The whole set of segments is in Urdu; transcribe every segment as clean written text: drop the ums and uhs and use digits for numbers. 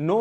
9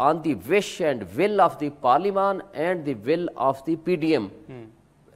on the wish and will of the parliament and the will of the PDM।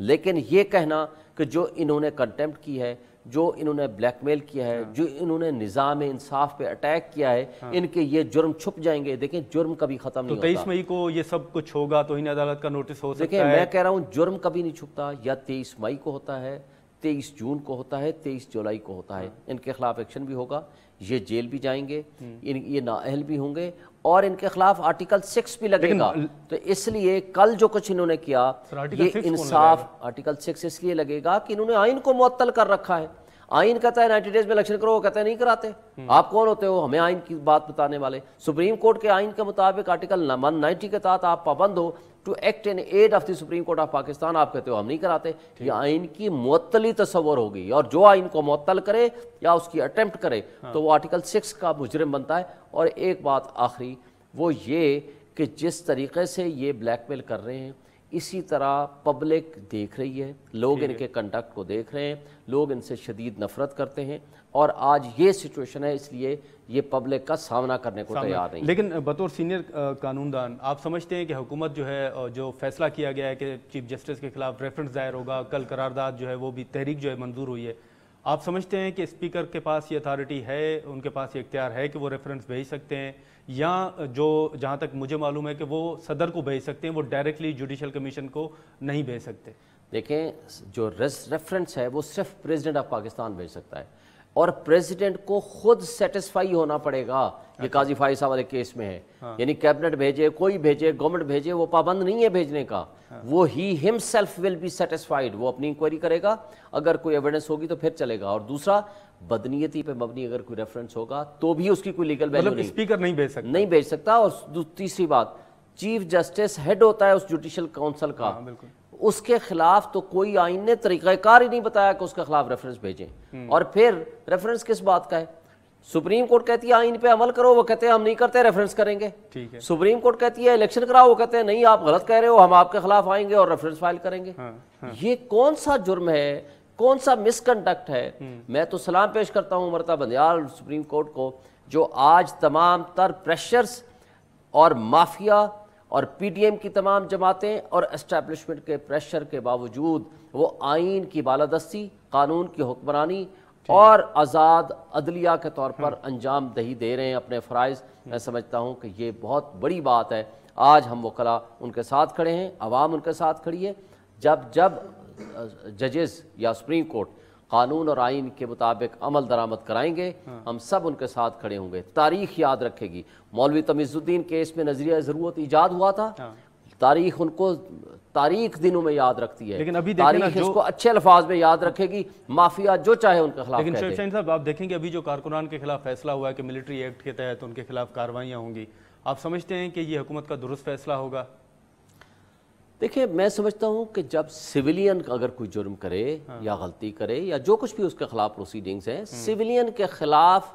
لیکن یہ کہنا کہ جو انہوں نے کنٹمپٹ کی ہے، جو انہوں نے بلیک میل کیا ہے، جو انہوں نے نظام انصاف پہ اٹیک کیا ہے، ان کے یہ جرم چھپ جائیں گے. دیکھیں جرم کبھی ختم نہیں تو ہوتا. 23 مئی کو یہ سب کچھ ہوگا تو ہی عدالت کا نوٹس ہو دیکھیں سکتا ہے. میں کہہ رہا ہوں جرم کبھی نہیں چھپتا. یا 23 مئی کو ہوتا ہے، 23 جون کو ہوتا ہے، 23 جولائی کو ہوتا ہے. ان کے خلاف ایکشن بھی ہوگا، یہ جیل بھی جائیں گے، یہ نااہل بھی ہوں گے، اور ان کے خلاف آرٹیکل 6 بھی لگے گا. تو اس لیے کل جو کچھ انہوں نے کیا یہ انصاف آرٹیکل 6 اس لیے لگے گا کہ انہوں نے آئین کو معطل کر رکھا ہے. آئین کہتا ہے 90 ڈیز میں الیکشن کرو، وہ کہتے ہیں نہیں کراتے. آپ کون ہوتے ہو ہمیں آئین کی بات بتانے والے؟ سپریم کورٹ کے آئین کے مطابق آرٹیکل 190 کے تحت آپ پابند ہو to act in aid of the supreme court of Pakistan. آپ کہتے ہو ہم نہیں کراتے. یہ آئین کی معطلی تصور ہوگی، اور جو آئین کو معطل کرے یا اس کی اٹیمپٹ کرے تو وہ آرٹیکل 6 کا مجرم بنتا ہے. اور ایک بات آخری وہ یہ کہ جس طریقے سے یہ بلیک میل کر رہے ہیں اسی طرح پبلک دیکھ رہی ہے، لوگ ان کے کنڈکٹ کو دیکھ رہے ہیں، لوگ ان سے شدید نفرت کرتے ہیں، اور آج یہ سچویشن ہے اس لیے یہ پبلک کا سامنا کرنے کو تیار نہیں. لیکن بطور سینئر قانون دان آپ سمجھتے ہیں کہ حکومت جو ہے جو فیصلہ کیا گیا ہے کہ چیف جسٹس کے خلاف ریفرنس دائر ہوگا، کل قرارداد جو ہے وہ بھی تحریک جو ہے منظور ہوئی ہے، آپ سمجھتے ہیں کہ اسپیکر کے پاس یہ اتھارٹی ہے، ان کے پاس یہ اختیار ہے کہ وہ ریفرنس بھیج سکتے ہیں، یا جو جہاں تک مجھے معلوم ہے کہ وہ صدر کو بھیج سکتے ہیں، وہ ڈائریکٹلی جوڈیشل کمیشن کو نہیں بھیج سکتے؟ دیکھیں جو ریفرنس ہے وہ صرف پریزیڈنٹ آف پاکستان بھیج سکتا ہے، اور پریزیڈنٹ کو خود سیٹسفائی ہونا پڑے گا. یہ قاضی فائز صاحب والے کیس میں ہے، یعنی کیبنٹ بھیجے، کوئی بھیجے، گورنمنٹ بھیجے، وہ پابند نہیں ہے بھیجنے کا. وہ ہی ہم سیلف ول بی سیٹسفائیڈ. وہ اپنی انکوائری کرے گا، اگر کوئی ایویڈنس ہوگی تو پھر چلے گا. اور دوسرا بدنیتی پہ مبنی اگر کوئی ریفرنس ہوگا تو بھی اس کی کوئی لیگل ویلیو نہیں، اسپیکر نہیں بھیج سکتا. اور تیسری بات، چیف جسٹس ہیڈ ہوتا ہے اس جوڈیشل کونسل کا، اس کے خلاف تو کوئی آئین نے طریقہ کار ہی نہیں بتایا کہ اس کے خلاف ریفرنس بھیجیں. اور پھر ریفرنس کس بات کا ہے؟ سپریم کورٹ کہتی ہے آئین پہ عمل کرو، وہ کہتے ہیں ہم نہیں کرتے، ریفرنس کریں گے. سپریم کورٹ کہتی ہے الیکشن کراؤ، وہ کہتے ہیں نہیں آپ غلط کہہ رہے ہو، ہم آپ کے خلاف آئیں گے اور ریفرنس فائل کریں گے. یہ کون سا جرم ہے، کون سا مس کنڈکٹ ہے؟ میں تو سلام پیش کرتا ہوں مرتضی بندیال سپریم کورٹ کو، جو آج تمام تر پریشرز اور مافیا اور پی ڈی ایم کی تمام جماعتیں اور اسٹیبلشمنٹ کے پریشر کے باوجود وہ آئین کی بالادستی، قانون کی حکمرانی اور آزاد عدلیہ کے طور پر انجام دہی دے رہے ہیں اپنے فرائض. میں سمجھتا ہوں کہ یہ بہت بڑی بات ہے. آج ہم وکلاء ان کے ساتھ کھڑے ہیں، عوام ان کے ساتھ کھڑی ہے. جب ججز یا سپریم کورٹ قانون اور آئین کے مطابق عمل درآمد کرائیں گے ہم سب ان کے ساتھ کھڑے ہوں گے. تاریخ یاد رکھے گی. مولوی تمیز الدین کیس میں نظریہ ضرورت ایجاد ہوا تھا، تاریخ ان کو تاریخ دنوں میں یاد رکھتی ہے، لیکن ابھی تاریخ اس کو اچھے الفاظ میں یاد رکھے گی. مافیا جو چاہے ان کے خلاف لیکن شیخ شاہین صاحب آپ دیکھیں کہ ابھی جو کارکنان کے خلاف فیصلہ ہوا ہے کہ ملٹری ایکٹ کے تحت ان کے خلاف کاروائیاں ہوں گی، آپ سمجھتے ہیں کہ یہ حکومت کا درست فیصلہ ہوگا؟ دیکھیں میں سمجھتا ہوں کہ جب سویلین اگر کوئی جرم کرے یا غلطی کرے یا جو کچھ بھی اس کے خلاف پروسیڈنگز ہیں، سویلین کے خلاف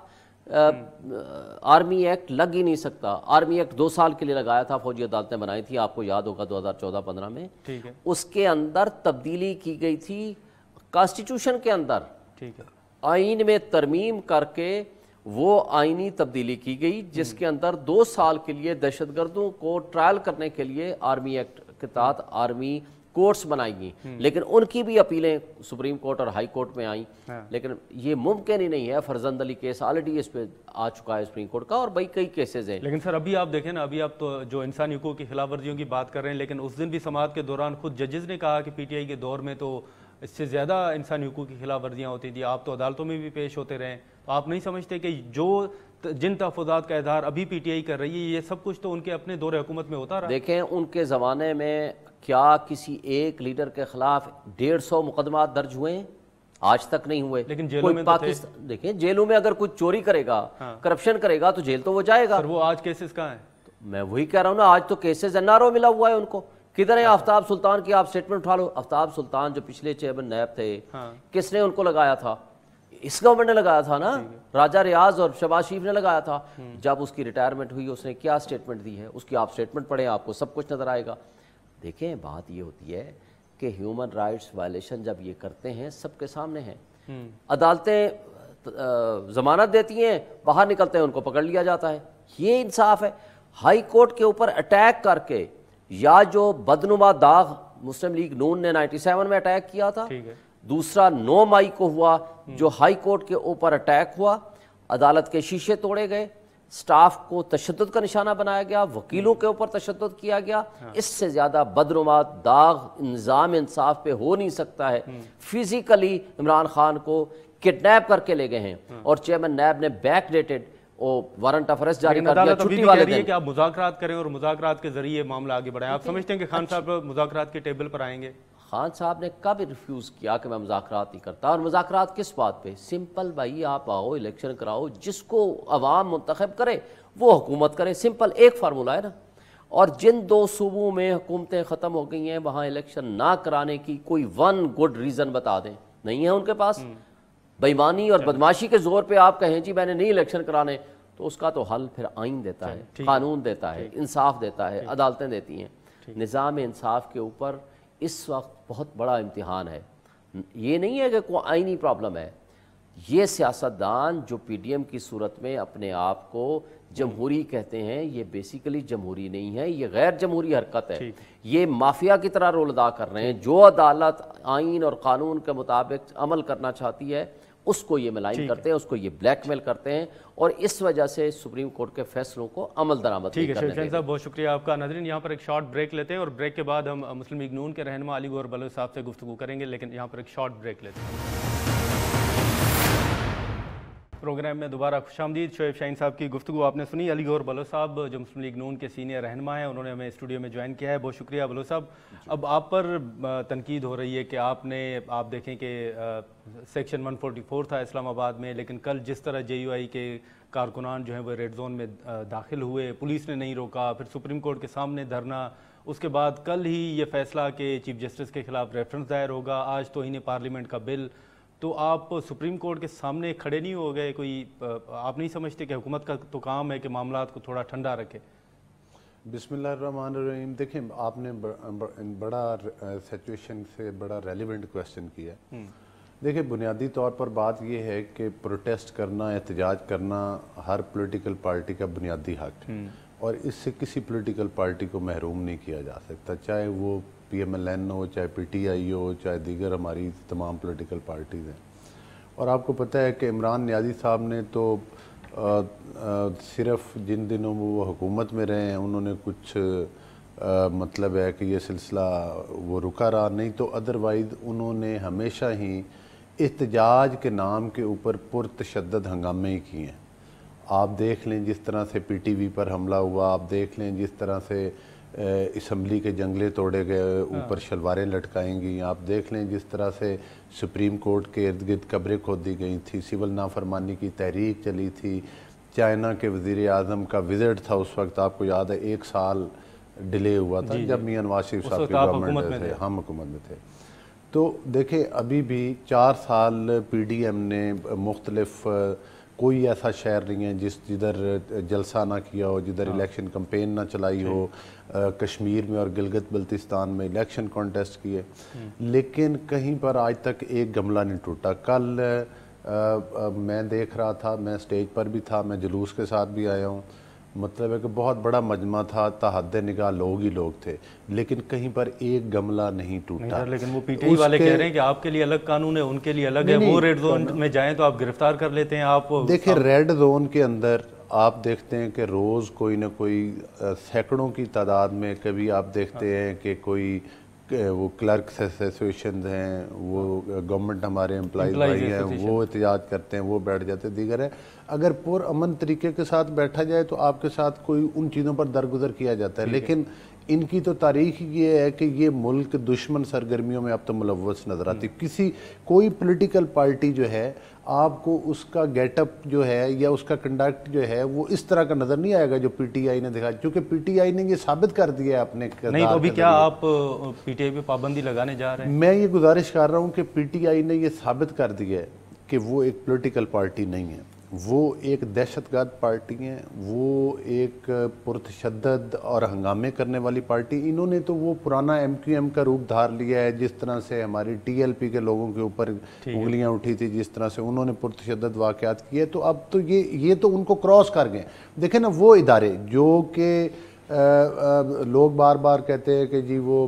آرمی ایکٹ لگ ہی نہیں سکتا. آرمی ایکٹ 2 سال کے لیے لگایا تھا، فوجی عدالتیں بنائی تھی، آپ کو یاد ہوگا 2014-15 میں. اس کے اندر تبدیلی کی گئی تھی کانسٹیٹیوشن کے اندر، آئین میں ترمیم کر کے وہ آئینی تبدیلی کی گئی جس کے اندر 2 سال کے لیے دہشت گردوں کو ٹرائل کرنے کے لیے آرمی ایکٹ کے تحت آرمی کورٹس بنائی گئیں. لیکن ان کی بھی اپیلیں سپریم کورٹ اور ہائی کورٹ میں آئیں. لیکن یہ ممکن ہی نہیں ہے. فرزند علی کیس آلریڈی اس پہ آ چکا ہے سپریم کورٹ کا، اور بھائی کئی کیسز ہیں. لیکن سر ابھی آپ دیکھیں نا، ابھی آپ تو جو انسانی حقوق کی خلاف ورزیوں کی بات کر رہے ہیں، لیکن اس دن بھی سماعت کے دوران خود ججز نے کہا کہ پی ٹی آئی کے دور میں تو اس سے زیادہ انسانی حقوق کی خلاف ورزیاں ہوتی تھیں، آپ تو عدالتوں میں بھی پیش ہوتے رہے. تو آپ نہیں سمجھتے کہ جن تحفظات کا اظہار ابھی پی ٹی آئی کر رہی ہے یہ سب کچھ تو ان کے اپنے دور حکومت میں ہوتا رہا؟ دیکھیں ان کے زمانے میں کیا کسی ایک لیڈر کے خلاف 150 مقدمات درج ہوئے ہیں؟ آج تک نہیں ہوئے. لیکن جیلوں میں دیکھیں جیلوں میں اگر کوئی چوری کرے گا، کرپشن کرے گا تو جیل تو وہ جائے گا. سر وہ آج کیسز کہاں ہیں؟ میں وہی کہہ رہا ہوں نا، آج تو کیسز این آر او ملا ہوا ہے ان کو. کدھر ہے آفتاب سلطان کی؟ آپ سٹیٹمنٹ اٹھا لو. آفتاب سلطان جو پچھلے چیئرمین نیب تھے، کس نے ان کو لگایا تھا؟ اس گورنمنٹ نے لگایا تھا نا. راجہ ریاض اور شہباز شریف نے لگایا تھا. جب اس کی ریٹائرمنٹ ہوئی اس نے کیا سٹیٹمنٹ دی ہے، اس کی آپ سٹیٹمنٹ پڑھیں، آپ کو سب کچھ نظر آئے گا. دیکھیں بات یہ ہوتی ہے کہ ہیومن رائٹس وائلیشن جب یہ کرتے ہیں سب کے سامنے ہیں. عدالتیں ضمانت دیتی ہیں، باہر نکلتے ہیں ان کو پکڑ لیا جاتا ہے. یہ انصاف ہے؟ ہائی کورٹ کے اوپر اٹیک کر کے یا جو بدنما داغ مسلم لیگ نون نے 97 میں اٹیک کیا تھا، ٹھیک ہے، دوسرا 9 مئی کو ہوا جو ہائی کورٹ کے اوپر اٹیک ہوا، عدالت کے شیشے توڑے گئے، سٹاف کو تشدد کا نشانہ بنایا گیا، وکیلوں کے اوپر تشدد کیا گیا، اس سے زیادہ بدنما داغ نظام انصاف پہ ہو نہیں سکتا ہے۔ فزیکلی عمران خان کو کڈنیپ کر کے لے گئے ہیں اور چیئرمین نیب نے back dated warrant of arrest جاری کر دیا عدالت ابھی چھٹی بھی والے کہہ رہی ہے دن۔ کہ آپ مذاکرات کریں اور مذاکرات کے ذریعے معاملہ آگے بڑھائیں۔ آپ سمجھتے ہیں کہ خان صاحب مذاکرات کے ٹیبل پر آئیں گے؟ خان صاحب نے کب ریفیوز کیا کہ میں مذاکرات نہیں کرتا؟ اور مذاکرات کس بات پہ؟ سمپل بھائی، آپ آؤ الیکشن کراؤ، جس کو عوام منتخب کرے وہ حکومت کرے، سمپل ایک فارمولہ ہے نا۔ اور جن 2 صوبوں میں حکومتیں ختم ہو گئی ہیں وہاں الیکشن نہ کرانے کی کوئی ون گڈ ریزن بتا دیں، نہیں ہے ان کے پاس۔ بے ایمانی اور بدماشی کے زور پہ آپ کہیں جی میں نے نہیں الیکشن کرانے، تو اس کا تو حل پھر آئین دیتا ہے، قانون دیتا ہے، انصاف دیتا ہے، عدالتیں دیتی ہیں۔ نظام انصاف کے اوپر اس وقت بہت بڑا امتحان ہے۔ یہ نہیں ہے کہ کوئی آئینی پرابلم ہے، یہ سیاستدان جو پی ڈی ایم کی صورت میں اپنے آپ کو جمہوری کہتے ہیں، یہ بیسیکلی جمہوری نہیں ہے، یہ غیر جمہوری حرکت ہے۔ یہ مافیا کی طرح رول ادا کر رہے ہیں۔ جو عدالت آئین اور قانون کے مطابق عمل کرنا چاہتی ہے اس کو یہ ملائن کرتے ہیں، اس کو یہ بلیک میل کرتے ہیں، اور اس وجہ سے سپریم کورٹ کے فیصلوں کو عمل درآمد ٹھیک ہے نہیں شریف کرنے شاہین صاحب، بہت شکریہ آپ کا۔ ناظرین یہاں پر ایک شارٹ بریک لیتے ہیں اور بریک کے بعد ہم مسلم لیگ نون کے رہنما علی گوہر بلوچ صاحب سے گفتگو کریں گے، لیکن یہاں پر ایک شارٹ بریک لیتے ہیں۔ پروگرام میں دوبارہ خوش آمدید۔ شعیب شاہین صاحب کی گفتگو آپ نے سنی۔ علی گوہر بلوچ صاحب جو مسلم لیگ نون کے سینئر رہنما ہیں، انہوں نے ہمیں اسٹوڈیو میں جوائن کیا ہے، بہت شکریہ بلوچ صاحب۔ اب آپ پر تنقید ہو رہی ہے کہ آپ دیکھیں کہ سیکشن 144 تھا اسلام آباد میں، لیکن کل جس طرح جے یو آئی کے کارکنان جو ہیں وہ ریڈ زون میں داخل ہوئے، پولیس نے نہیں روکا، پھر سپریم کورٹ کے سامنے دھرنا، اس کے بعد کل ہی یہ فیصلہ کہ چیف جسٹس کے خلاف ریفرنس دائر ہوگا، آج توہین پارلیمنٹ کا بل، تو آپ سپریم کورٹ کے سامنے کھڑے نہیں ہو گئے؟ کوئی آپ نہیں سمجھتے کہ حکومت کا تو کام ہے کہ معاملات کو تھوڑا ٹھنڈا رکھے؟ بسم اللہ الرحمن الرحیم۔ دیکھیں، آپ نے بڑا سچویشن سے بڑا ریلیونٹ کویسچن کیا ہے۔ دیکھیں، بنیادی طور پر بات یہ ہے کہ پروٹیسٹ کرنا، احتجاج کرنا ہر پولیٹیکل پارٹی کا بنیادی حق ہے، اور اس سے کسی پولیٹیکل پارٹی کو محروم نہیں کیا جا سکتا، چاہے وہ پی ایم ایل این ہو، چاہے پی ٹی آئی ہو، چاہے دیگر ہماری تمام پولیٹیکل پارٹیز ہیں۔ اور آپ کو پتہ ہے کہ عمران نیازی صاحب نے تو صرف جن دنوں وہ حکومت میں رہے ہیں انہوں نے کچھ مطلب ہے کہ یہ سلسلہ وہ رکا رہا، نہیں تو ادروائز انہوں نے ہمیشہ ہی احتجاج کے نام کے اوپر پرتشدد ہنگامے ہی کیے ہیں۔ آپ دیکھ لیں جس طرح سے پی ٹی وی پر حملہ ہوا، آپ دیکھ لیں جس طرح سے اسمبلی کے جنگلے توڑے گئے، اوپر شلواریں لٹکائیں گی، آپ دیکھ لیں جس طرح سے سپریم کورٹ کے ارد گرد قبریں کھود دی گئی تھی، سول نافرمانی کی تحریک چلی تھی، چائنا کے وزیر اعظم کا وزٹ تھا، اس وقت آپ کو یاد ہے 1 سال ڈیلے ہوا تھا جب میاں نواز شریف صاحب کی گورنمنٹ تھے، ہم حکومت میں تھے۔ تو دیکھیں ابھی بھی 4 سال پی ڈی ایم نے مختلف کوئی ایسا شہر نہیں ہے جدھر جلسہ نہ کیا ہو، جدھر الیکشن کمپین نہ چلائی ہو، کشمیر میں اور گلگت بلتستان میں الیکشن کانٹیسٹ کیے، لیکن کہیں پر آج تک ایک گملہ نہیں ٹوٹا۔ کل میں دیکھ رہا تھا، میں سٹیج پر بھی تھا، میں جلوس کے ساتھ بھی آیا ہوں، مطلب ہے کہ بہت بڑا مجمع تھا، تحت نگاہ لوگ ہی لوگ تھے، لیکن کہیں پر ایک گملہ نہیں ٹوٹا۔ لیکن وہ پی ٹی آئی والے کہہ رہے ہیں کہ آپ کے لیے الگ قانون ہے، ان کے لیے الگ ہے، وہ ریڈ زون میں جائیں تو آپ گرفتار کر لیتے ہیں۔ آپ دیکھیں ریڈ زون کے اندر آپ دیکھتے ہیں کہ روز کوئی نہ کوئی سینکڑوں کی تعداد میں، کبھی آپ دیکھتے ہیں کہ کوئی وہ کلرکس ایسوسیشنز ہیں، وہ گورنمنٹ ہمارے امپلائیز بھائی ہیں، وہ احتجاج کرتے ہیں، وہ بیٹھ جاتے ہیں، دیگر ہے۔ اگر پر امن طریقے کے ساتھ بیٹھا جائے تو آپ کے ساتھ کوئی ان چیزوں پر درگزر کیا جاتا ہے، لیکن ان کی تو تاریخ یہ ہے کہ یہ ملک دشمن سرگرمیوں میں اب تو ملوث نظر آتی۔ کوئی پولیٹیکل پارٹی جو ہے آپ کو اس کا گیٹ اپ جو ہے یا اس کا کنڈکٹ جو ہے وہ اس طرح کا نظر نہیں آئے گا جو پی ٹی آئی نے دکھایا، کیونکہ پی ٹی آئی نے یہ ثابت کر دیا ہے اپنے نہیں تو ابھی کیا آپ پی ٹی آئی پہ پابندی لگانے جا رہے ہیں؟ میں یہ گزارش کر رہا ہوں کہ پی ٹی آئی نے یہ ثابت کر دیا ہے کہ وہ ایک پولیٹیکل پارٹی نہیں ہے، وہ ایک دہشت گرد پارٹی ہے، وہ ایک پرتشدد اور ہنگامے کرنے والی پارٹی۔ انہوں نے تو وہ پرانا ایم کیو ایم کا روپ دھار لیا ہے، جس طرح سے ہماری ٹی ایل پی کے لوگوں کے اوپر انگلیاں اٹھی تھی، جس طرح سے انہوں نے پرتشدد واقعات کیے، تو اب تو یہ تو ان کو کراس کر گئے۔ دیکھیں نا، وہ ادارے جو کہ لوگ بار بار کہتے ہیں کہ جی وہ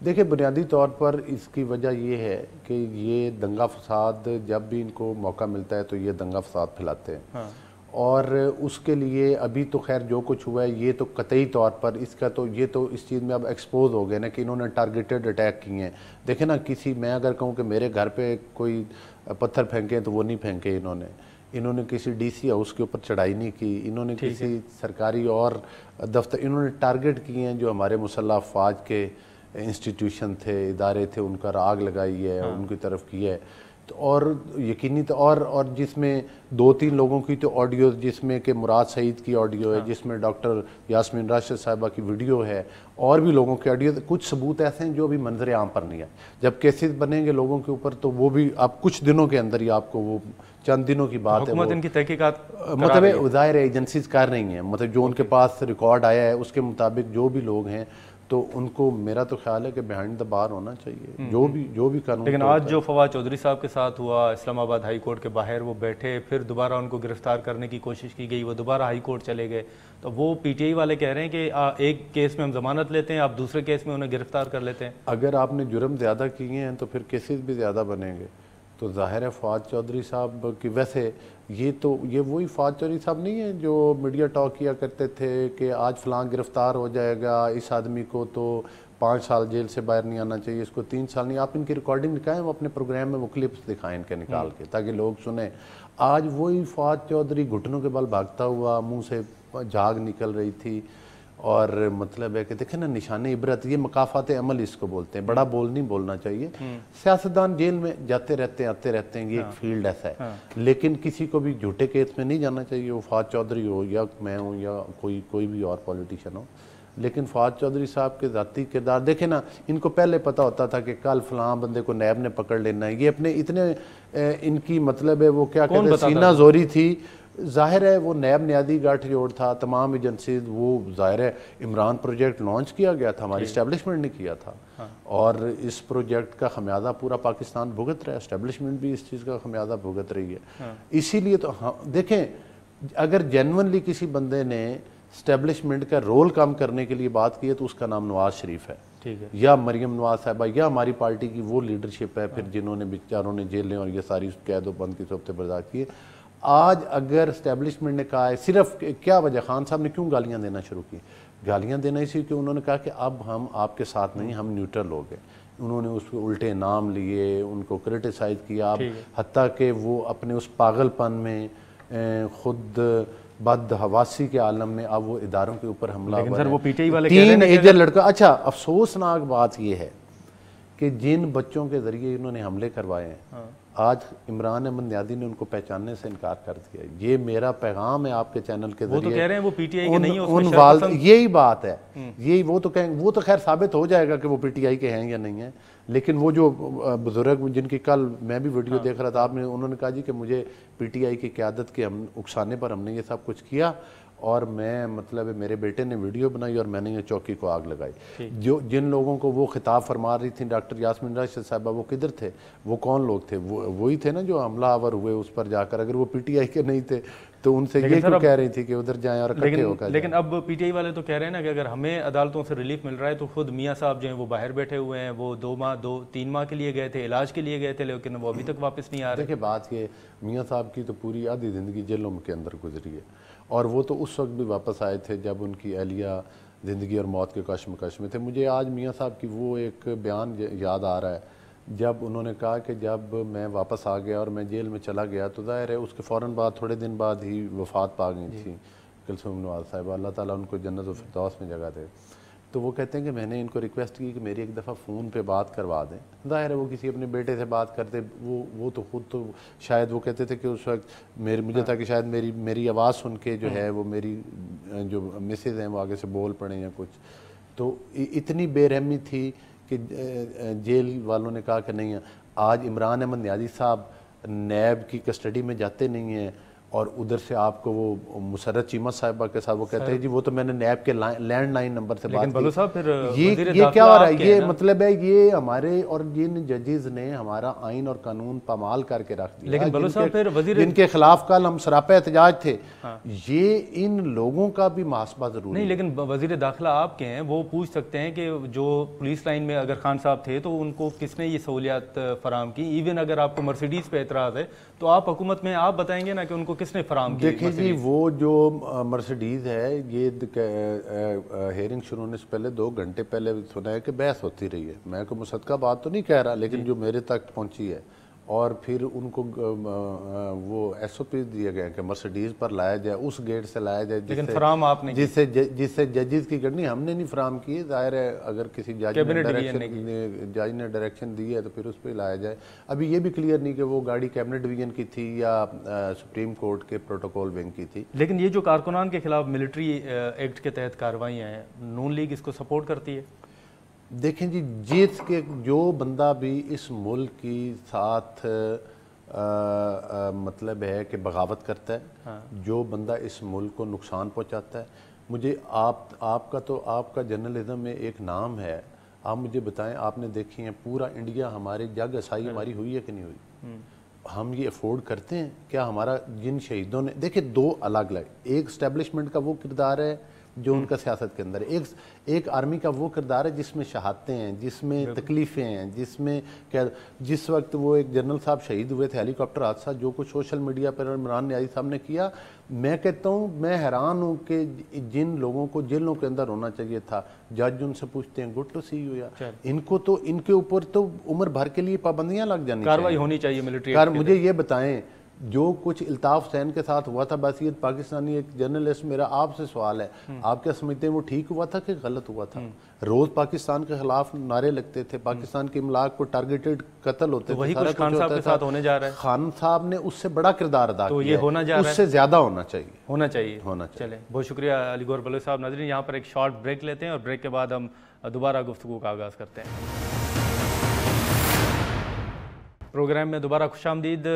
دیکھیں بنیادی طور پر اس کی وجہ یہ ہے کہ یہ دنگا فساد جب بھی ان کو موقع ملتا ہے تو یہ دنگا فساد پھیلاتے ہیں، اور اس کے لیے ابھی تو خیر جو کچھ ہوا ہے یہ تو قطعی طور پر اس کا تو یہ تو اس چیز میں اب ایکسپوز ہو گئے نا کہ انہوں نے ٹارگیٹڈ اٹیک کیے ہیں. دیکھیں نا میں اگر کہوں کہ میرے گھر پہ کوئی پتھر پھینکے تو وہ نہیں پھینکے انہوں نے کسی ڈی سی ہاؤس کے اوپر چڑھائی نہیں کی، انہوں نے کسی سرکاری اور دفتر انہوں نے ٹارگٹ کیے ہیں جو ہمارے مسلح افواج کے انسٹیٹیوشن تھے، ادارے تھے، ان کا آگ لگائی ہے، ان کی طرف کی ہے. اور یقینی اور جس میں 2-3 لوگوں کی تو آڈیو، جس میں کہ مراد سعید کی آڈیو ہے، جس میں ڈاکٹر یاسمین راشد صاحبہ کی ویڈیو ہے، اور بھی لوگوں کی آڈیو، کچھ ثبوت ایسے ہیں جو ابھی منظر عام پر نہیں ہے. جب کیسز بنیں گے لوگوں کے اوپر تو وہ بھی آپ کچھ دنوں کے اندر ہی آپ کو، وہ چند دنوں کی بات ہے، حکومت ان کی تحقیقات مطلب ظاہر ایجنسیز کر رہی ہیں، مطلب جو ان کے پاس ریکارڈ آیا ہے اس کے مطابق جو بھی لوگ ہیں تو ان کو میرا تو خیال ہے کہ بیہائنڈ دا بار ہونا چاہیے جو بھی قانون. لیکن آج جو فواد چودھری صاحب کے ساتھ ہوا، اسلام آباد ہائی کورٹ کے باہر وہ بیٹھے، پھر دوبارہ ان کو گرفتار کرنے کی کوشش کی گئی، وہ دوبارہ ہائی کورٹ چلے گئے، تو وہ پی ٹی آئی والے کہہ رہے ہیں کہ ایک کیس میں ہم ضمانت لیتے ہیں، آپ دوسرے کیس میں انہیں گرفتار کر لیتے ہیں. اگر آپ نے جرم زیادہ کیے ہیں تو پھر کیسز بھی زیادہ بنیں گے. تو ظاہر ہے فواد چودھری صاحب کی، ویسے یہ وہی فواد چودھری صاحب نہیں ہیں جو میڈیا ٹاک کیا کرتے تھے کہ آج فلاں گرفتار ہو جائے گا، اس آدمی کو تو 5 سال جیل سے باہر نہیں آنا چاہیے، اس کو 3 سال نہیں. آپ ان کی ریکارڈنگ دکھائیں، وہ اپنے پروگرام میں وہ کلپس دکھائیں ان کے نکال کے تاکہ لوگ سنیں. آج وہی فواد چودھری گھٹنوں کے بل بھاگتا ہوا، منہ سے جھاگ نکل رہی تھی، اور مطلب ہے کہ دیکھیں نا نشان عبرت، یہ مقافات عمل اس کو بولتے ہیں. بڑا بول نہیں بولنا چاہیے. سیاستدان جیل میں جاتے رہتے ہیں، آتے رہتے ہیں، یہ ایک فیلڈ ایسا ہے، لیکن کسی کو بھی جھوٹے کیس میں نہیں جانا چاہیے، وہ فواد چودھری ہو یا میں ہوں یا کوئی بھی اور پولیٹیشین ہو. لیکن فواد چودھری صاحب کے ذاتی کردار دیکھیں نا، ان کو پہلے پتہ ہوتا تھا کہ کل فلاں بندے کو نیب نے پکڑ لینا ہے. یہ اپنے اتنے ان کی مطلب ہے وہ کیا کہتے ہیں سینہ زوری تھی. ظاہر ہے وہ نیب نیادی گٹھ جوڑ تھا، تمام ایجنسیز، وہ ظاہر ہے عمران پروجیکٹ لانچ کیا گیا تھا، ہماری اسٹیبلشمنٹ نے کیا تھا، اور اس پروجیکٹ کا خمیازہ پورا پاکستان بھگت رہا ہے، اسٹیبلشمنٹ بھی اس چیز کا خمیازہ بھگت رہی ہے. اسی لیے تو دیکھیں اگر جینونلی کسی بندے نے اسٹیبلشمنٹ کا رول کم کرنے کے لیے بات کی ہے تو اس کا نام نواز شریف ہے، یا مریم نواز صاحبہ، یا ہماری پارٹی کی وہ لیڈرشپ ہے پھر جنہوں نے بیچاروں نے جیلیں اور یہ ساری قید و بند کی صورتیں برداشت کی ہے. آج اگر اسٹیبلشمنٹ نے کہا ہے، صرف کیا وجہ، خان صاحب نے کیوں گالیاں دینا شروع کی؟ گالیاں دینا اسی کہ انہوں نے کہا کہ اب ہم آپ کے ساتھ نہیں، ہم نیوٹرل ہو گئے. انہوں نے اس پہ الٹے نام لیے، ان کو کرٹیسائز کیا، حتیٰ کہ وہ اپنے اس پاگل پن میں خود بد حواسی کے عالم میں اب وہ اداروں کے اوپر حملہ ہوا ہے. 3 ایجر لڑکا. اچھا افسوسناک بات یہ ہے کہ جن بچوں کے ذریعے انہوں نے حملے کروائے ہیں، آج عمران احمد نیادی نے ان کو پہچاننے سے انکار کر دیا. یہ میرا پیغام ہے آپ کے چینل کے ذریعے. وہ تو کہہ رہے ہیں وہ پی ٹی آئی کے نہیں ہیں، یہی بات ہے. یہی وہ تو کہیں، وہ تو خیر ثابت ہو جائے گا کہ وہ پی ٹی آئی کے ہیں یا نہیں ہیں، لیکن وہ جو بزرگ جن کی کل میں بھی ویڈیو دیکھ رہا تھا، انہوں نے کہا جی کہ مجھے پی ٹی آئی کی قیادت کے اکسانے پر ہم نے یہ سب کچھ کیا، اور میں مطلب میرے بیٹے نے ویڈیو بنائی اور میں نے یہ چوکی کو آگ لگائی. جن لوگوں کو وہ خطاب فرما رہی تھیں ڈاکٹر یاسمین راشد صاحبہ، وہ کدھر تھے؟ وہ کون لوگ تھے؟ وہی تھے نا جو حملہ آور ہوئے اس پر جا کر. اگر وہ پی ٹی آئی کے نہیں تھے تو ان سے یہ کیوں کہہ رہی تھی کہ ادھر جائیں اور اکٹھے ہو کر؟ لیکن اب پی ٹی آئی والے تو کہہ رہے ہیں نا کہ اگر ہمیں عدالتوں سے ریلیف مل رہا ہے تو خود میاں صاحب جو ہیں وہ باہر بیٹھے ہوئے ہیں، وہ 2-3 ماہ کے لیے گئے تھے، علاج کے لیے گئے تھے، لیکن وہ ابھی تک واپس نہیں آ رہے. دیکھیں بات یہ، میاں صاحب کی تو پوری آدھی زندگی جیلوں کے اندر گزری ہے، اور وہ تو اس وقت بھی واپس آئے تھے جب ان کی اہلیہ زندگی اور موت کے کشمکش میں تھے. مجھے آج میاں صاحب کی وہ ایک بیان یاد آ رہا ہے جب انہوں نے کہا کہ جب میں واپس آ گیا اور میں جیل میں چلا گیا تو ظاہر ہے اس کے فوراً بعد تھوڑے دن بعد ہی وفات پا گئی تھی کلثوم نواز صاحبہ، اللہ تعالیٰ ان کو جنت الفردوس میں جگہ دے. تو وہ کہتے ہیں کہ میں نے ان کو ریکویسٹ کی کہ میری ایک دفعہ فون پہ بات کروا دیں. ظاہر ہے وہ کسی اپنے بیٹے سے بات کرتے، وہ تو خود تو شاید وہ کہتے تھے کہ اس وقت مجھے تھا کہ شاید میری آواز سن کے جو ہے وہ میری جو مسز ہیں وہ آگے سے بول پڑیں یا کچھ. تو اتنی بے رحمی تھی کہ جیل والوں نے کہا کہ نہیں. آج عمران احمد نیازی صاحب نیب کی کسٹڈی میں جاتے نہیں ہیں اور ادھر سے آپ کو وہ مسرت چیمہ صاحبہ کے ساتھ وہ کہتے ہیں جی وہ تو میں نے نیب کے لینڈ لائن نمبر سے بات کی. یہ کیا ہو رہا ہے؟ یہ مطلب ہے یہ ہمارے اور جن ججز نے ہمارا آئین اور قانون پامال کر کے رکھ دیا, لیکن بلو صاحب پھر وزیر جن کے خلاف کل ہم سراپا احتجاج تھے, یہ ان لوگوں کا بھی محاسبہ ضروری نہیں. لیکن وزیر داخلہ آپ کے ہیں, وہ پوچھ سکتے ہیں کہ جو پولیس لائن میں اگر خان صاحب تھے تو ان کو کس نے یہ سہولیات فراہم کی. ایون اگر آپ کو مرسیڈیز پہ اعتراض ہے تو آپ حکومت میں آپ بتائیں گے نا کہ ان کو کس نے فراہم کی. دیکھیں جی وہ جو مرسیڈیز ہے, یہ ہیئرنگ شروع ہونے سے پہلے 2 گھنٹے پہلے سنا ہے کہ بحث ہوتی رہی ہے. میں کوئی مصدقہ بات تو نہیں کہہ رہا, لیکن جو میرے تک پہنچی ہے, اور پھر ان کو وہ ایس او پی دیے گئے کہ مرسیڈیز پر لایا جائے, اس گیٹ سے لایا جائے لیکن فراہم آپ نے جس سے ججز کی گڑنی ہم نے نہیں فراہم کی. ظاہر ہے اگر کسی جج نے ڈائریکشن دی ہے تو پھر اس پہ لایا جائے. ابھی یہ بھی کلیئر نہیں کہ وہ گاڑی کیبنٹ ڈویژن کی تھی یا سپریم کورٹ کے پروٹوکول ونگ کی تھی. لیکن یہ جو کارکنان کے خلاف ملٹری ایکٹ کے تحت کارروائیاں ہیں, نون لیگ اس کو سپورٹ کرتی ہے؟ دیکھیں جی جیت کے جو بندہ بھی اس ملک کی ساتھ مطلب ہے کہ بغاوت کرتا ہے, جو بندہ اس ملک کو نقصان پہنچاتا ہے, مجھے آپ کا تو آپ کا جرنلزم میں ایک نام ہے, آپ مجھے بتائیں آپ نے دیکھی ہیں پورا انڈیا ہمارے جگ اسائی ہماری ہوئی ہے کہ نہیں ہوئی؟ ہم یہ افورڈ کرتے ہیں کیا؟ ہمارا جن شہیدوں نے دیکھیں 2 الگ الگ, ایک اسٹیبلشمنٹ کا وہ کردار ہے جو ان کا سیاست کے اندر ہے, ایک آرمی کا وہ کردار ہے جس میں شہادتیں ہیں, جس میں تکلیفیں ہیں, جس وقت وہ ایک جنرل صاحب شہید ہوئے تھے ہیلی کاپٹر حادثہ, جو کچھ سوشل میڈیا پر عمران نیازی صاحب نے کیا, میں کہتا ہوں میں حیران ہوں کہ جن لوگوں کو جیلوں کے اندر ہونا چاہیے تھا, جج ان سے پوچھتے ہیں گڈ ٹو سی یو, یا ان کے اوپر تو عمر بھر کے لیے پابندیاں لگ جانی, کارروائی ہونی چاہیے ملٹری. مجھے یہ بتائیں جو کچھ الطاف حسین کے ساتھ ہوا تھا, بحیثیت پاکستانی ایک جرنلسٹ میرا آپ سے سوال ہے, آپ کیا سمجھتے ہیں وہ ٹھیک ہوا تھا کہ غلط ہوا تھا؟ روز پاکستان کے خلاف نعرے لگتے تھے, پاکستان کی املاک کو ٹارگیٹڈ قتل ہوتے تھے, وہی کچھ خان صاحب کے ساتھ ہونے جا رہا ہے. خان صاحب نے اس سے بڑا کردار ادا تو کیا, یہ ہونا جا رہا ہے, اس سے زیادہ ہونا چاہیے. چلیں بہت شکریہ علی گور بلوچ صاحب. ناظرین یہاں پر ایک شارٹ بریک لیتے ہیں اور بریک کے بعد ہم دوبارہ گفتگو کا آغاز کرتے ہیں. پروگرام میں دوبارہ خوش آمدید.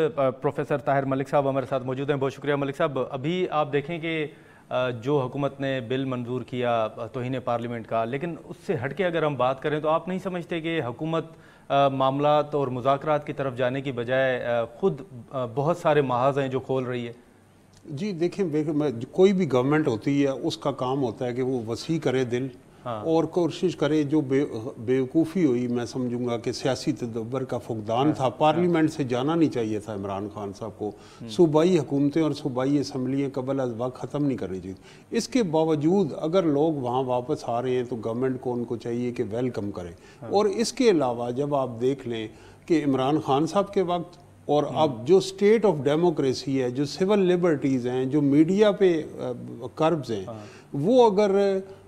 پروفیسر طاہر ملک صاحب ہمارے ساتھ موجود ہیں. بہت شکریہ ملک صاحب. ابھی آپ دیکھیں کہ جو حکومت نے بل منظور کیا توہین پارلیمنٹ کا, لیکن اس سے ہٹ کے اگر ہم بات کریں تو آپ نہیں سمجھتے کہ حکومت معاملات اور مذاکرات کی طرف جانے کی بجائے خود بہت سارے محاذ ہیں جو کھول رہی ہے؟ جی دیکھیں کوئی بھی گورنمنٹ ہوتی ہے اس کا کام ہوتا ہے کہ وہ وسیع کرے دل اور کوشش کرے. جو بیوقوفی ہوئی میں سمجھوں گا کہ سیاسی تدبر کا فقدان تھا, پارلیمنٹ سے جانا نہیں چاہیے تھا عمران خان صاحب کو, صوبائی حکومتیں اور صوبائی اسمبلیاں قبل از وقت ختم نہیں کرنی چاہیے. اس کے باوجود اگر لوگ وہاں واپس آ رہے ہیں تو گورنمنٹ کو ان کو چاہیے کہ ویلکم کرے. اور اس کے علاوہ جب آپ دیکھ لیں کہ عمران خان صاحب کے وقت اور اب جو سٹیٹ آف ڈیموکریسی ہے, جو سول لبرٹیز ہیں, جو میڈیا پہ کربز ہیں, وہ اگر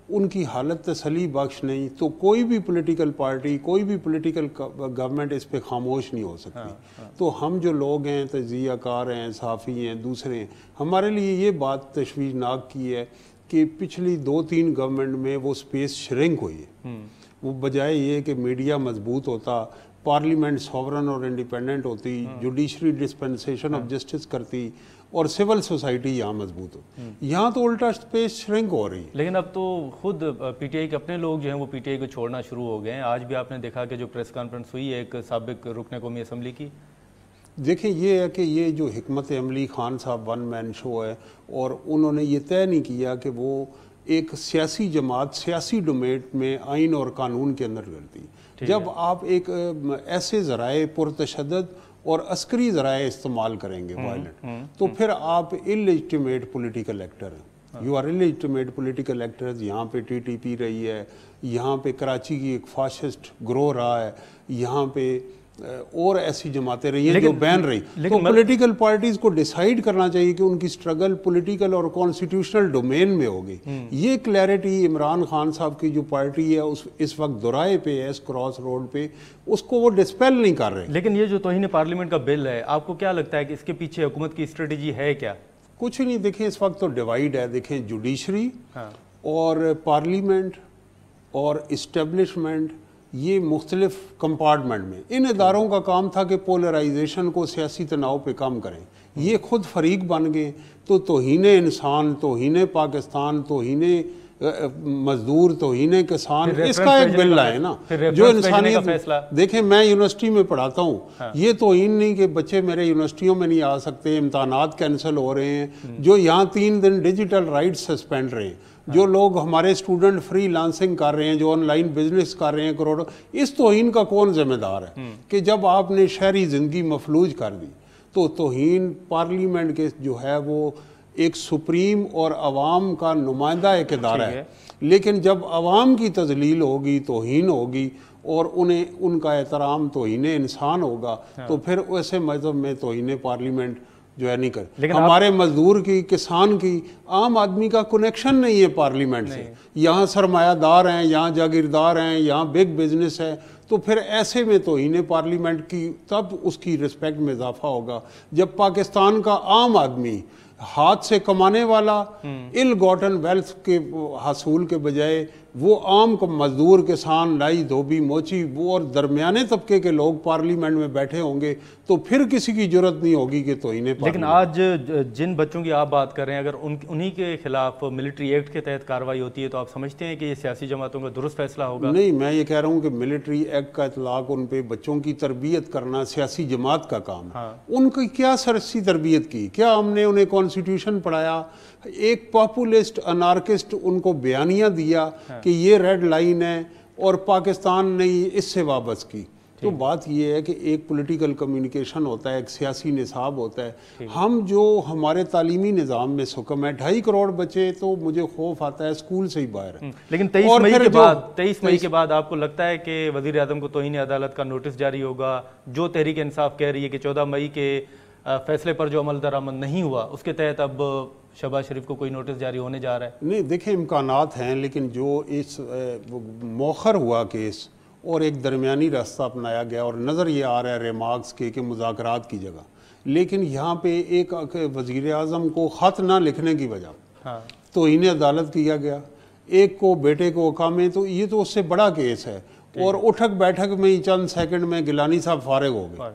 ان کی حالت تسلی بخش نہیں تو کوئی بھی پولیٹیکل پارٹی, کوئی بھی پولیٹیکل گورنمنٹ اس پہ خاموش نہیں ہو سکتی. تو ہم جو لوگ ہیں, تجزیہ کار ہیں, صحافی ہیں, دوسرے ہیں, ہمارے لیے یہ بات تشویشناک کی ہے کہ پچھلی 2-3 گورنمنٹ میں وہ سپیس شرنک ہوئی ہے. وہ بجائے یہ کہ میڈیا مضبوط ہوتا, پارلیمنٹ سوورن اور انڈیپینڈنٹ ہوتی, جوڈیشری ڈسپنسیشن آف جسٹس کرتی اور سول سوسائٹی یہاں مضبوط ہو. یہاں تو الٹا اسپیس شرنک ہو رہی. لیکن اب تو خود پی ٹی آئی کے اپنے لوگ جو ہیں وہ پی ٹی آئی کو چھوڑنا شروع ہو گئے ہیں. آج بھی آپ نے دیکھا کہ جو پریس کانفرنس ہوئی ہے ایک سابق رکن قومی اسمبلی کی. دیکھیں یہ ہے کہ یہ جو حکمت عملی خان صاحب ون مین شو ہے, اور انہوں نے یہ طے نہیں کیا کہ وہ ایک سیاسی جماعت سیاسی ڈومیٹ میں آئین اور قانون کے اندر کرتی. جب آپ ایک ایسے ذرائع پرتشدد اور عسکری ذرائع استعمال کریں گے وائلنٹ, تو پھر آپ اللیجٹیمیٹ پولیٹیکل ایکٹر ہیں. You are illegitimate political actors. یہاں پہ ٹی ٹی پی رہی ہے, یہاں پہ کراچی کی ایک فاشسٹ گروہ رہا ہے, یہاں پہ اور ایسی جماعتیں رہی ہیں جو بین رہی. تو پولیٹیکل پارٹیز کو ڈیسائیڈ کرنا چاہیے کہ ان کی سٹرگل پولیٹیکل اور کانسٹیٹیوشنل ڈومین میں ہوگی. یہ کلیئرٹی عمران خان صاحب کی جو پارٹی ہے اس وقت دورائے پہ ہے, اس کراس روڈ پہ, اس کو وہ ڈسپیل نہیں کر رہے. لیکن یہ جو توہین پارلیمنٹ کا بل ہے, آپ کو کیا لگتا ہے کہ اس کے پیچھے حکومت کی اسٹریٹجی ہے کیا؟ کچھ نہیں. دیکھیں اس وقت تو ڈیوائیڈ ہے. دیکھیں جوڈیشری اور پارلیمنٹ اور اسٹیبلشمنٹ یہ مختلف کمپارٹمنٹ میں ان اداروں کا کام تھا کہ پولرائزیشن کو سیاسی تناؤ پہ کم کریں. یہ خود فریق بن گئے تو توہین انسان, توہین پاکستان, توہین مزدور, توہین کسان, اس کا ایک بل لائے نا جو انسانیت. دیکھیں میں یونیورسٹی میں پڑھاتا ہوں, یہ توہین نہیں کہ بچے میرے یونیورسٹیوں میں نہیں آ سکتے, امتحانات کینسل ہو رہے ہیں, جو یہاں 3 دن ڈیجیٹل رائٹس سسپینڈ رہے ہیں, جو لوگ ہمارے اسٹوڈنٹ فری لانسنگ کر رہے ہیں, جو آن لائن بزنس کر رہے ہیں کروڑوں, اس توہین کا کون ذمہ دار ہے کہ جب آپ نے شہری زندگی مفلوج کر دی. تو توہین پارلیمنٹ کے جو ہے وہ ایک سپریم اور عوام کا نمائندہ ایک ادارہ ہے, لیکن جب عوام کی تذلیل ہوگی, توہین ہوگی اور انہیں ان کا احترام توہین انسان ہوگا تو پھر ایسے مذہب میں توہین پارلیمنٹ جو ہے نہیں کر. ہمارے مزدور کی, کسان کی, عام آدمی کا کنیکشن نہیں ہے پارلیمنٹ سے. یہاں سرمایہ دار ہیں, یہاں جاگیردار ہیں, یہاں بگ بزنس ہے, تو پھر ایسے میں توہین پارلیمنٹ کی تب اس کی رسپیکٹ میں اضافہ ہوگا جب پاکستان کا عام آدمی ہاتھ سے کمانے والا ال گاٹن ویلتھ کے حصول کے بجائے وہ عام کو مزدور, کسان, لائی دھوبی, موچی, وہ اور درمیانے طبقے کے لوگ پارلیمنٹ میں بیٹھے ہوں گے تو پھر کسی کی جرت نہیں ہوگی کہ توہین پارلیمنٹ. لیکن آج جن بچوں کی آپ بات کر رہے ہیں, اگر انہی کے خلاف ملٹری ایکٹ کے تحت کارروائی ہوتی ہے تو آپ سمجھتے ہیں کہ یہ سیاسی جماعتوں کا درست فیصلہ ہوگا؟ نہیں, میں یہ کہہ رہا ہوں کہ ملٹری ایکٹ کا اطلاق ان پہ بچوں کی تربیت کرنا سیاسی جماعت کا کام ہے. ان کی کیا سیاسی تربیت کی؟ کیا ہم نے انہیں کانسٹیٹیوشن پڑھایا؟ ایک پاپولسٹ انارکسٹ ان کو بیانیہ دیا کہ یہ ریڈ لائن ہے اور پاکستان نے اس سے وابست کی. تو بات یہ ہے کہ ایک پولیٹیکل کمیونیکیشن ہوتا ہے, ایک سیاسی نصاب ہوتا ہے. ہم جو ہمارے تعلیمی نظام میں سکم ہے 2.5 کروڑ بچے, تو مجھے خوف آتا ہے اسکول سے ہی باہر. لیکن 23 مئی کے بعد آپ کو لگتا ہے کہ وزیر اعظم کو توہین عدالت کا نوٹس جاری ہوگا؟ جو تحریک انصاف کہہ رہی ہے کہ 14 مئی کے فیصلے پر جو عمل درآمد نہیں ہوا اس کے تحت اب شہباز شریف کو کوئی نوٹس جاری ہونے جا رہا ہے. نہیں دیکھیں امکانات ہیں, لیکن جو اس مؤخر ہوا کیس اور ایک درمیانی راستہ اپنایا گیا اور نظر یہ آ رہا ہے ریمارکس کے کہ مذاکرات کی جگہ, لیکن یہاں پہ ایک وزیر اعظم کو خط نہ لکھنے کی وجہ تو انہیں عدالت کیا گیا, ایک کو بیٹے کو اقامے, تو یہ تو اس سے بڑا کیس ہے. اور اٹھک بیٹھک میں ہی چند سیکنڈ میں گیلانی صاحب فارغ ہو گئے.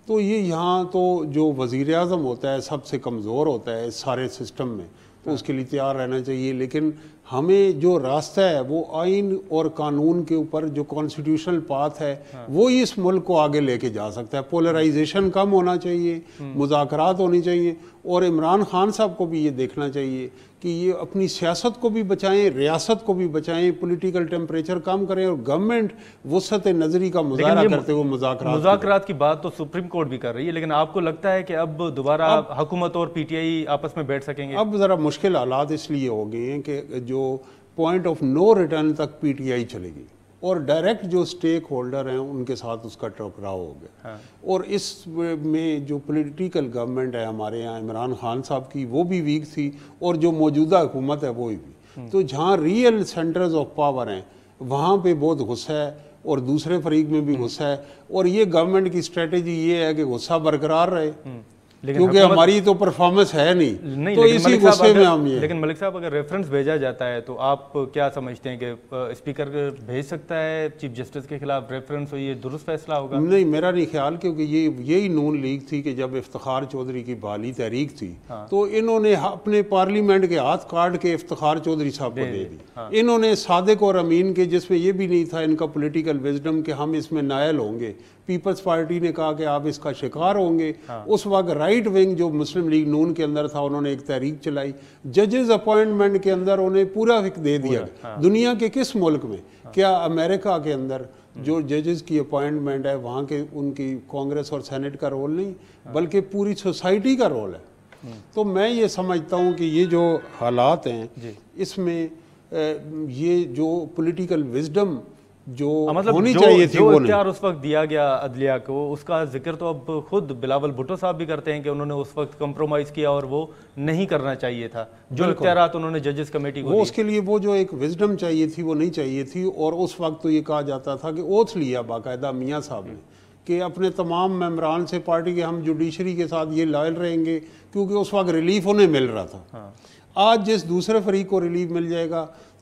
تو یہ یہاں تو جو وزیر اعظم ہوتا ہے سب سے کمزور ہوتا ہے اس سارے سسٹم میں, تو اس کے لیے تیار رہنا چاہیے. لیکن ہمیں جو راستہ ہے وہ آئین اور قانون کے اوپر جو کانسٹیٹیوشنل پاتھ ہے وہی اس ملک کو آگے لے کے جا سکتا ہے. پولرائزیشن کم ہونا چاہیے, مذاکرات ہونی چاہیے, اور عمران خان صاحب کو بھی یہ دیکھنا چاہیے کہ یہ اپنی سیاست کو بھی بچائیں, ریاست کو بھی بچائیں, پولیٹیکل ٹیمپریچر کم کریں, اور گورنمنٹ وسعت نظری کا مظاہرہ کرتے ہوئے مذاکرات کی بات تو سپریم کورٹ بھی کر رہی ہے, لیکن آپ کو لگتا ہے کہ اب دوبارہ حکومت اور پی ٹی آئی آپس میں بیٹھ سکیں گے؟ اب ذرا مشکل حالات اس لیے ہو گئے ہیں کہ جو پوائنٹ آف نو ریٹرن تک پی ٹی آئی چلے گی, اور ڈائریکٹ جو سٹیک ہولڈر ہیں ان کے ساتھ اس کا ٹکراؤ ہو گیا. اور اس میں جو پولیٹیکل گورنمنٹ ہے ہمارے یہاں عمران خان صاحب کی وہ بھی ویک تھی, اور جو موجودہ حکومت ہے وہ بھی. تو جہاں ریئل سینٹرز آف پاور ہیں وہاں پہ بہت غصہ ہے, اور دوسرے فریق میں بھی غصہ ہے, اور یہ گورنمنٹ کی اسٹریٹجی یہ ہے کہ غصہ برقرار رہے, کیونکہ ہماری تو پرفارمنس ہے نہیں, تو اسی غصے میں ہم یہ. لیکن ملک صاحب اگر ریفرنس بھیجا جاتا ہے تو آپ کیا سمجھتے ہیں کہ اسپیکر بھیج سکتا ہے چیف جسٹس کے خلاف ریفرنس, ہو یہ درست فیصلہ ہوگا؟ نہیں, میرا نہیں خیال, کیونکہ یہی نون لیگ تھی کہ جب افتخار چودھری کی بحالی تحریک تھی تو انہوں نے اپنے پارلیمنٹ کے ہاتھ کاٹ کے افتخار چودھری صاحب کو دے دی. انہوں نے صادق اور امین کے, جس میں یہ بھی نہیں تھا ان کا پولیٹیکل وزڈم کہ ہم اس میں نائل ہوں گے, پیپلز پارٹی نے کہا کہ آپ اس کا شکار ہوں گے. اس وقت رائٹ ونگ جو مسلم لیگ نون کے اندر تھا انہوں نے ایک تحریک چلائی, ججز اپوائنٹمنٹ کے اندر انہیں پورا حق دے دیا. دنیا کے کس ملک میں, کیا امریکہ کے اندر جو ججز کی اپوائنٹمنٹ ہے وہاں کے ان کی کانگریس اور سینٹ کا رول نہیں بلکہ پوری سوسائٹی کا رول ہے. تو میں یہ سمجھتا ہوں کہ یہ جو حالات ہیں اس میں یہ جو پولیٹیکل وزڈم جو ہونی چاہیے تھی, جو اختیار اس وقت دیا گیا عدلیہ کو, اس کا ذکر تو اب خود بلاول بھٹو صاحب بھی کرتے ہیں کہ انہوں نے اس وقت کمپرومائز کیا اور وہ نہیں کرنا چاہیے تھا. جو اختیارات انہوں نے ججز کمیٹی کو, اس کے لیے وہ جو ایک وزڈم چاہیے تھی وہ نہیں چاہیے تھی. اور اس وقت تو یہ کہا جاتا تھا کہ اوتھ لیا باقاعدہ میاں صاحب نے کہ اپنے تمام ممبران سے پارٹی کے ہم جوڈیشری کے ساتھ یہ لائل رہیں گے, کیونکہ اس وقت ریلیف انہیں مل رہا تھا. آج جس دوسرے فریق کو ریلیف مل جائے گا